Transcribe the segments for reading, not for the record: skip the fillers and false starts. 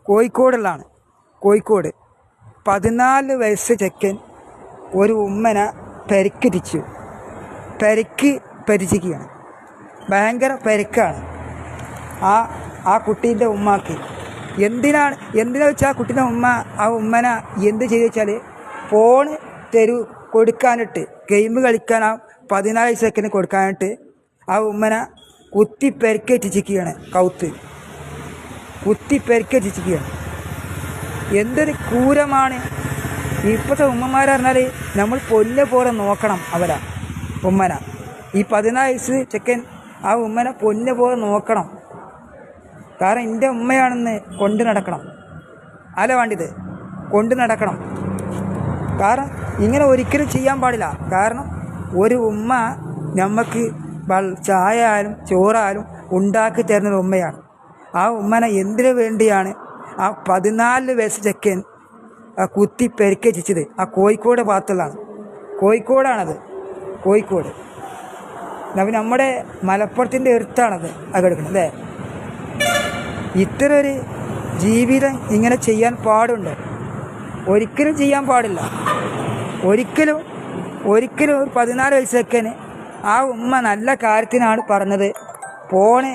കോഴിക്കോടുള്ളതാണ്. കോഴിക്കോട് 14 വയസ്സ് ചെക്കൻ ഒരു ഉമ്മനെ പരിക്കിച്ചു. പരിച്ചിരിക്കുകയാണ്. ഭയങ്കര പരിക്കാണ് ആ കുട്ടീൻ്റെ ഉമ്മാക്ക്. എന്തിനാ വെച്ചാൽ ആ കുട്ടീൻ്റെ ആ ഉമ്മനെ എന്ത് ചെയ്തു വെച്ചാൽ ഫോണ് കൊടുക്കാനിട്ട് ഗെയിം കളിക്കാൻ ആ 14 സെക്കൻഡ് കൊടുക്കാനിട്ട് ആ ഉമ്മനെ കുത്തി പരിക്കേറ്റിച്ചിരിക്കുകയാണ്. കുത്തി പരിക്കേറ്റിച്ചിരിക്കുകയാണ്. എന്തൊരു ക്രൂരമാണ്. ഇപ്പോഴത്തെ ഉമ്മമാർ പറഞ്ഞാൽ നമ്മൾ പൊന്നെ പോലെ നോക്കണം ഉമ്മന. ഈ 14 വയസ്സ് ചെക്കൻ ആ ഉമ്മനെ പൊന്നെ പോലെ നോക്കണം. കാരണം എൻ്റെ ഉമ്മയാണെന്ന് കൊണ്ട് നടക്കണം. അല്ല വേണ്ടിയത് കൊണ്ട് നടക്കണം. കാരണം ഇങ്ങനെ ഒരിക്കലും ചെയ്യാൻ പാടില്ല. കാരണം ഒരു ഉമ്മ നമുക്ക് ചായ ആയാലും ചോറായാലും ഉണ്ടാക്കി തരുന്ന ഉമ്മയാണ്. ആ ഉമ്മനെ എന്തിനു വേണ്ടിയാണ് ആ 14 വയസ്സ് ചെക്കൻ കുത്തി പരിക്കേറ്റിച്ചത്? ആ കോഴിക്കോട് ഭാഗത്തുള്ളതാണ്. കോഴിക്കോടാണത്. കോഴിക്കോട് നമ്മുടെ മലപ്പുറത്തിൻ്റെ അടുത്താണത് കിടക്കുന്നത് അല്ലേ? ഇത്ര ഒരു ജീവിതം ഇങ്ങനെ ചെയ്യാൻ പാടുണ്ടോ? ഒരിക്കലും ചെയ്യാൻ പാടില്ല. ഒരിക്കലും ഒരു 14 വയസ്സൊക്കെ ആ ഉമ്മ നല്ല കാര്യത്തിനാണ് പറഞ്ഞത്. ഫോണ്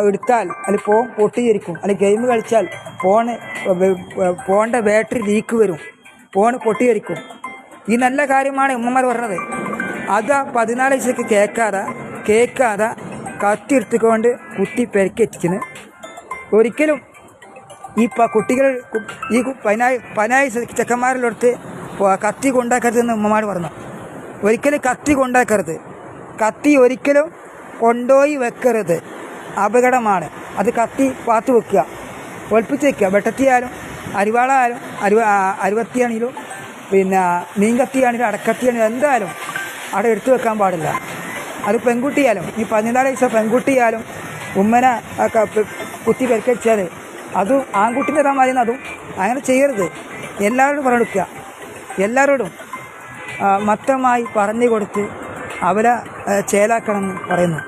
എടുത്താൽ അല്ലെങ്കിൽ ഫോൺ പൊട്ടിയിരിക്കും, അല്ലെങ്കിൽ ഗെയിം കളിച്ചാൽ ഫോണിൻ്റെ ബാറ്ററി ലീക്ക് വരും, ഫോൺ പൊട്ടിയിരിക്കും. ഈ നല്ല കാര്യമാണ് ഉമ്മമാർ പറഞ്ഞത്. അത് ആ 14 വയസ്സൊക്കെ കേൾക്കാതെ കത്തി എടുത്തുകൊണ്ട് കുത്തി പരിക്കേറ്റിന്. ഒരിക്കലും ഈ കുട്ടികൾ ഈ 14 ചെക്കന്മാരിലടുത്ത് കത്തി കൊണ്ടാക്കരുതെന്ന് ഉമ്മമാർ പറഞ്ഞു. ഒരിക്കലും കത്തി കൊണ്ടാക്കരുത്. കത്തി ഒരിക്കലും കൊണ്ടുപോയി വെക്കരുത്. അപകടമാണ്. അത് കത്തി പാത്ത് വെക്കുക, ഒളിപ്പിച്ച് വെക്കുക. വെട്ടത്തിയാലും അരിവാളായാലും അരുവത്തിയാണെങ്കിലും പിന്നെ മീൻകത്തിയാണെങ്കിലും അടക്കത്തിയാണെങ്കിലും എന്തായാലും അവിടെ എടുത്തു വെക്കാൻ പാടില്ല. അത് പെൺകുട്ടിയാലും ഈ 14 വയസ്സോ പെൺകുട്ടിയാലും ഉമ്മനെ കുത്തി പരിക്കേച്ചാൽ അതും ആൺകുട്ടിൻ്റെ തമാതിരി അതും അങ്ങനെ ചെയ്യരുത്. എല്ലാവരോടും പറഞ്ഞെടുക്കുക. എല്ലാവരോടും മൊത്തമായി പറഞ്ഞു കൊടുത്ത് അവരെ ചേലാക്കണമെന്ന് പറയുന്നു.